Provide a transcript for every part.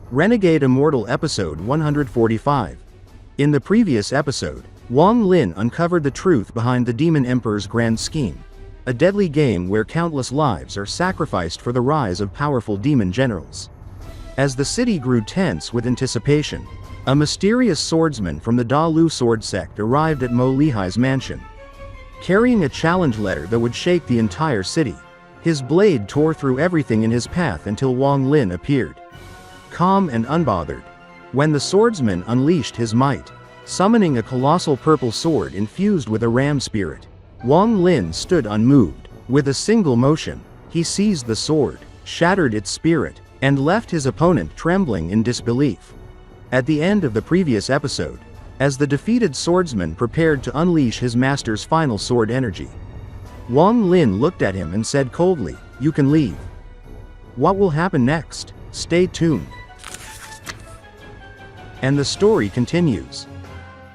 Renegade Immortal Episode 145. In the previous episode, Wang Lin uncovered the truth behind the Demon Emperor's grand scheme, a deadly game where countless lives are sacrificed for the rise of powerful demon generals. As the city grew tense with anticipation, a mysterious swordsman from the Lou Sword Sect arrived at Mo Lihai's mansion, carrying a challenge letter that would shake the entire city. His blade tore through everything in his path until Wang Lin appeared, calm and unbothered. When the swordsman unleashed his might, summoning a colossal purple sword infused with a ram spirit, Wang Lin stood unmoved. With a single motion, he seized the sword, shattered its spirit, and left his opponent trembling in disbelief. At the end of the previous episode, as the defeated swordsman prepared to unleash his master's final sword energy, Wang Lin looked at him and said coldly, "You can leave." What will happen next? Stay tuned. And the story continues.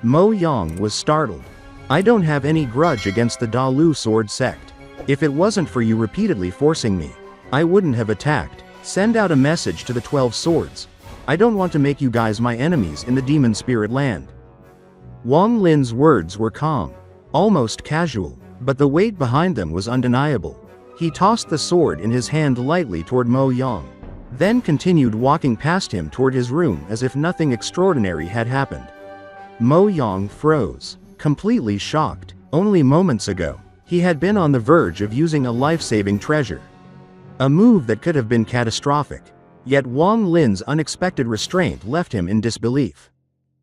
Mo Yang was startled. "I don't have any grudge against the Lou Sword Sect. If it wasn't for you repeatedly forcing me, I wouldn't have attacked. Send out a message to the 12 swords. I don't want to make you guys my enemies in the demon spirit land." Wang Lin's words were calm, almost casual, but the weight behind them was undeniable. He tossed the sword in his hand lightly toward Mo Yang, then continued walking past him toward his room as if nothing extraordinary had happened. Mo Yang froze, completely shocked. Only moments ago, he had been on the verge of using a life-saving treasure, a move that could have been catastrophic. Yet Wang Lin's unexpected restraint left him in disbelief.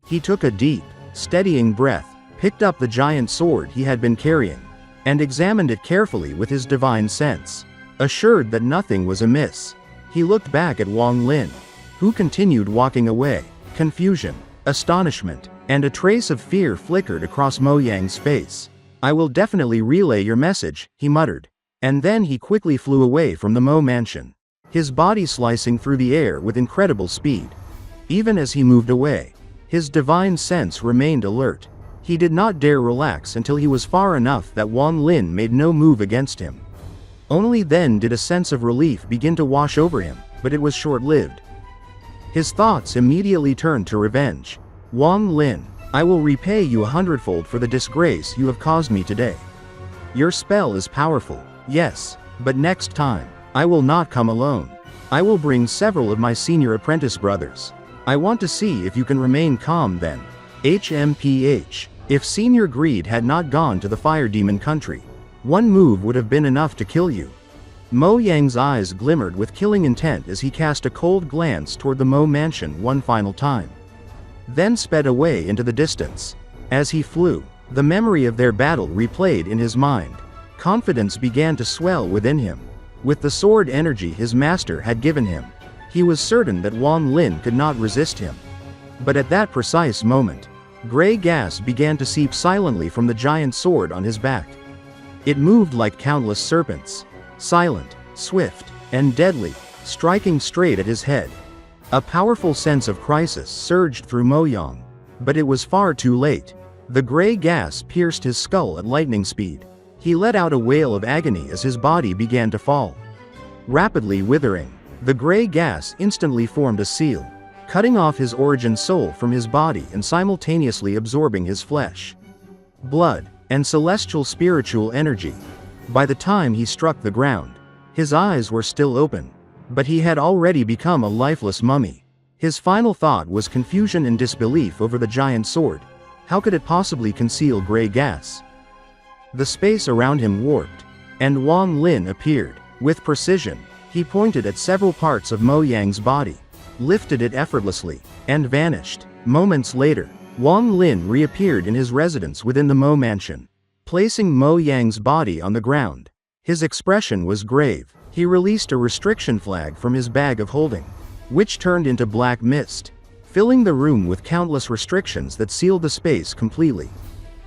He took a deep, steadying breath, picked up the giant sword he had been carrying, and examined it carefully with his divine sense. Assured that nothing was amiss, he looked back at Wang Lin, who continued walking away. Confusion, astonishment, and a trace of fear flickered across Mo Yang's face. "I will definitely relay your message," he muttered. And then he quickly flew away from the Mo mansion, his body slicing through the air with incredible speed. Even as he moved away, his divine sense remained alert. He did not dare relax until he was far enough that Wang Lin made no move against him. Only then did a sense of relief begin to wash over him, but it was short-lived. His thoughts immediately turned to revenge. "Wang Lin, I will repay you 100-fold for the disgrace you have caused me today. Your spell is powerful, yes, but next time, I will not come alone. I will bring several of my senior apprentice brothers. I want to see if you can remain calm then." HMPH. If Senior Greed had not gone to the Fire Demon country, one move would have been enough to kill you. Mo Yang's eyes glimmered with killing intent as he cast a cold glance toward the Mo mansion one final time, then sped away into the distance. As he flew, the memory of their battle replayed in his mind. Confidence began to swell within him. With the sword energy his master had given him, he was certain that Wang Lin could not resist him. But at that precise moment, gray gas began to seep silently from the giant sword on his back. It moved like countless serpents, silent, swift, and deadly, striking straight at his head. A powerful sense of crisis surged through Mo Yang, but it was far too late. The gray gas pierced his skull at lightning speed. He let out a wail of agony as his body began to fall, rapidly withering. The gray gas instantly formed a seal, cutting off his origin soul from his body and simultaneously absorbing his flesh, blood, and celestial spiritual energy. By the time he struck the ground, his eyes were still open, but he had already become a lifeless mummy. His final thought was confusion and disbelief over the giant sword. How could it possibly conceal gray gas? The space around him warped, and Wang Lin appeared. With precision, he pointed at several parts of Mo Yang's body, lifted it effortlessly, and vanished. Moments later, Wang Lin reappeared in his residence within the Mo mansion, placing Mo Yang's body on the ground. His expression was grave. He released a restriction flag from his bag of holding, which turned into black mist, filling the room with countless restrictions that sealed the space completely.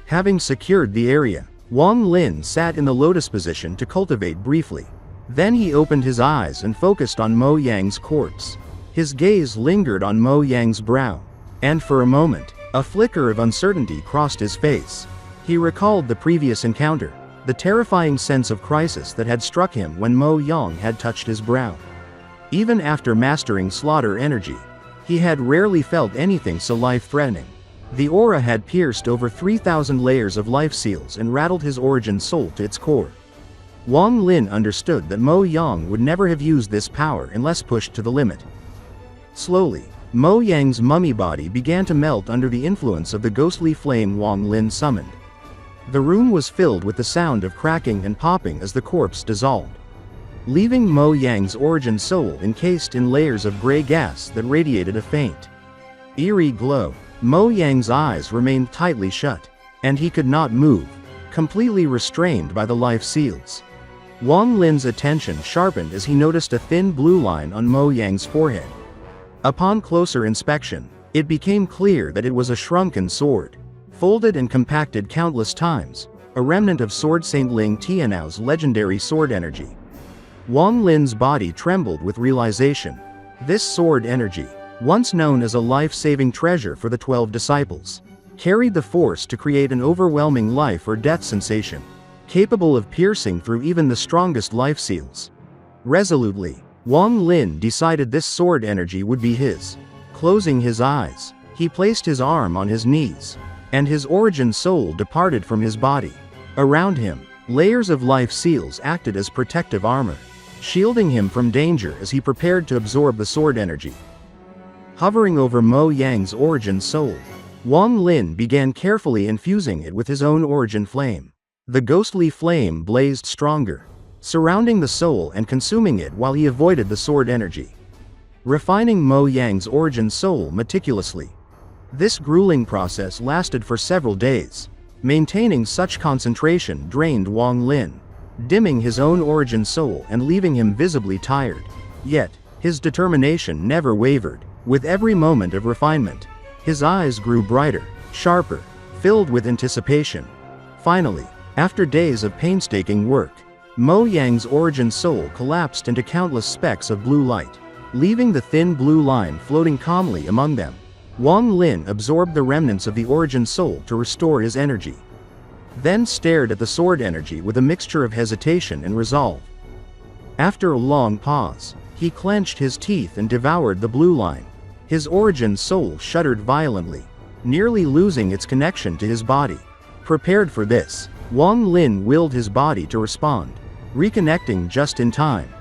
Having secured the area, Wang Lin sat in the lotus position to cultivate briefly. Then he opened his eyes and focused on Mo Yang's corpse. His gaze lingered on Mo Yang's brow, and for a moment, a flicker of uncertainty crossed his face. He recalled the previous encounter, the terrifying sense of crisis that had struck him when Mo Yang had touched his brow. Even after mastering slaughter energy, He had rarely felt anything so life-threatening. The aura had pierced over 3,000 layers of life seals and rattled his origin soul to its core. Wang Lin understood that Mo Yang would never have used this power unless pushed to the limit. Slowly, Mo Yang's mummy body began to melt under the influence of the ghostly flame Wang Lin summoned. The room was filled with the sound of cracking and popping as the corpse dissolved, leaving Mo Yang's origin soul encased in layers of gray gas that radiated a faint, eerie glow. Mo Yang's eyes remained tightly shut, and he could not move, completely restrained by the life seals. Wang Lin's attention sharpened as he noticed a thin blue line on Mo Yang's forehead. Upon closer inspection, it became clear that it was a shrunken sword, folded and compacted countless times, a remnant of Sword Saint Ling Tianou's legendary sword energy. Wang Lin's body trembled with realization. This sword energy, once known as a life-saving treasure for the 12 disciples, carried the force to create an overwhelming life or death sensation, capable of piercing through even the strongest life seals. Resolutely, Wang Lin decided this sword energy would be his. Closing his eyes, he placed his arm on his knees, and his origin soul departed from his body. Around him, layers of life seals acted as protective armor, shielding him from danger as he prepared to absorb the sword energy. Hovering over Mo Yang's origin soul, Wang Lin began carefully infusing it with his own origin flame. The ghostly flame blazed stronger, surrounding the soul and consuming it while he avoided the sword energy, refining Mo Yang's origin soul meticulously. This grueling process lasted for several days. Maintaining such concentration drained Wang Lin, dimming his own origin soul and leaving him visibly tired. Yet, his determination never wavered. With every moment of refinement, his eyes grew brighter, sharper, filled with anticipation. Finally, after days of painstaking work, Mo Yang's origin soul collapsed into countless specks of blue light, leaving the thin blue line floating calmly among them. Wang Lin absorbed the remnants of the origin soul to restore his energy, then stared at the sword energy with a mixture of hesitation and resolve. After a long pause, he clenched his teeth and devoured the blue line. His origin soul shuddered violently, nearly losing its connection to his body. Prepared for this, Wang Lin willed his body to respond, reconnecting just in time.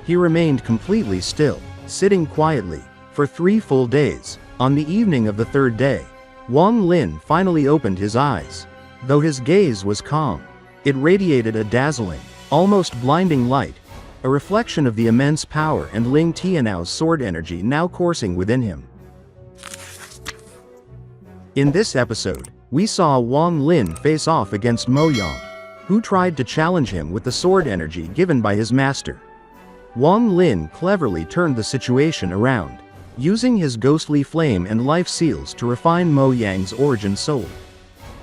He remained completely still, sitting quietly, for 3 full days. On the evening of the 3rd day, Wang Lin finally opened his eyes. Though his gaze was calm, it radiated a dazzling, almost blinding light, a reflection of the immense power and Ling Tianou's sword energy now coursing within him. In this episode, we saw Wang Lin face off against Mo Yang, who tried to challenge him with the sword energy given by his master. Wang Lin cleverly turned the situation around, using his ghostly flame and life seals to refine Mo Yang's origin soul.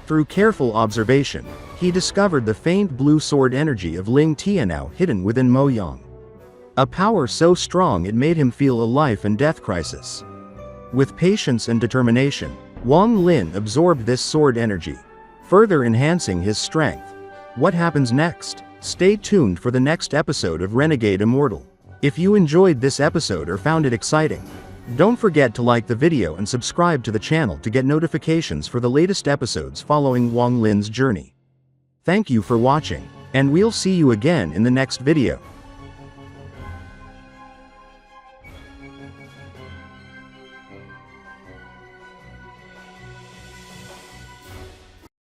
Through careful observation, he discovered the faint blue sword energy of Ling Tianou hidden within Mo Yang, a power so strong it made him feel a life and death crisis. With patience and determination, Wang Lin absorbed this sword energy, further enhancing his strength. What happens next? Stay tuned for the next episode of Renegade Immortal. If you enjoyed this episode or found it exciting, don't forget to like the video and subscribe to the channel to get notifications for the latest episodes following Wang Lin's journey. Thank you for watching, and we'll see you again in the next video.